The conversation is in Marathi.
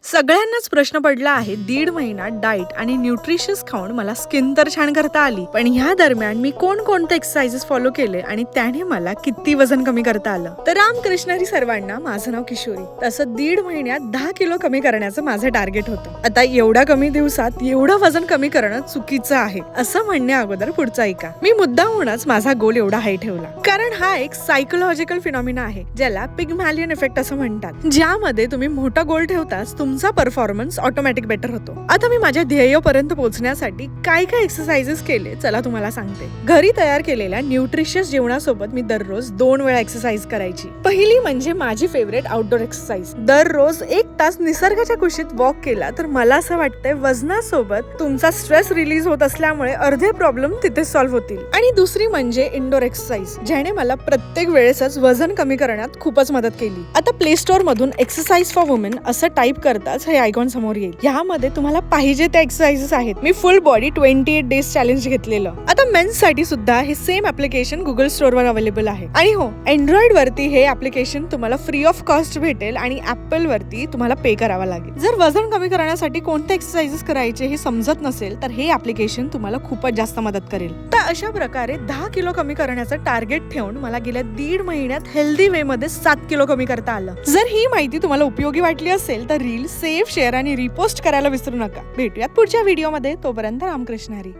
सगळ्यांनाच प्रश्न पडला आहे 1.5 महिना डाएट आणि न्यूट्रिशियस खाऊन मला स्किन तर छान करता आली, पण ह्या दरम्यान मी कोणकोणते एक्सरसाइजेस फॉलो केले आणि त्याने मला किती वजन कमी करता आलं. तर रामकृष्णारी सर्वांना, माझं नाव किशोरी. तसं 1.5 महिन्यात 10 किलो कमी करण्याचं माझं टार्गेट होतं. आता एवढ्या कमी दिवसात एवढं वजन कमी करणं चुकीचं आहे असं म्हणण्या अगोदर पुढचा ऐका. मी मुद्दामूनच माझा गोल एवढा हाय ठेवला, कारण हा एक सायकोलॉजिकल फिनॉमिना आहे ज्याला पिग्मॅलियन इफेक्ट असं म्हणतात, ज्यामध्ये तुम्ही मोठा गोल ठेवताच तुमचा परफॉर्मन्स ऑटोमॅटिक बेटर होतो. आता मी माझ्या ध्येयापर्यंत पोहोचण्यासाठी काय काय एक्सरसाइजेस केले चला तुम्हाला सांगते. घरी तयार केलेल्या न्यूट्रिशियस जेवणासोबत मी दररोज 2 वेळा एक्सरसाइज करायची. पहिली म्हणजे माझी फेवरेट आउटडोर एक्सरसाइज. दररोज 1 तास निसर्गाच्या कुशीत वॉक केला तर मला असं वाटतंय वजनासोबत तुमचा स्ट्रेस रिलीज होत असल्यामुळे अर्धे प्रॉब्लेम तिथे सॉल्व्ह होतील. आणि दुसरी म्हणजे इंडोर एक्सरसाइज, ज्याने मला प्रत्येक वेळेसच वजन कमी करण्यात खूपच मदत केली. आता प्ले स्टोअर मधून एक्सरसाइज फॉर वुमेन असं टाईप करताच हे आयकॉन समोर येईल. यामध्ये तुम्हाला पाहिजे त्या एक्सरसाइजेस आहेत. मी फुल बॉडी 28 डेज चॅलेंज घेतलेलं. आता मेन्स साठी सुद्धा हे सेम ऍप्लिकेशन गुगल स्टोअर वर अवेलेबल आहे. आणि हो, अँड्रॉइड वरती हे ऍप्लिकेशन तुम्हाला फ्री ऑफ कॉस्ट भेटेल आणि ऍपल वरती तुम्हाला पे करावा लागेल. जर वजन कमी करण्यासाठी कोणते एक्सरसाइजेस करायचे हे समजत नसेल तर हे ऍप्लिकेशन तुम्हाला खूपच जास्त मदत करेल. तर अशा प्रकारे 10 किलो कमी करण्याचं टार्गेट ठेवून मला गेल्या 1.5 महिन्यात हेल्दी वे मध्ये 7 किलो कमी करता आलं. जर ही माहिती तुम्हाला उपयोगी वाटली असेल तर रील सेव्ह, शेअर आणि रिपोस्ट करायला विसरू नका. भेटूयात पुढच्या व्हिडिओमध्ये. तोपर्यंत रामकृष्ण हरी.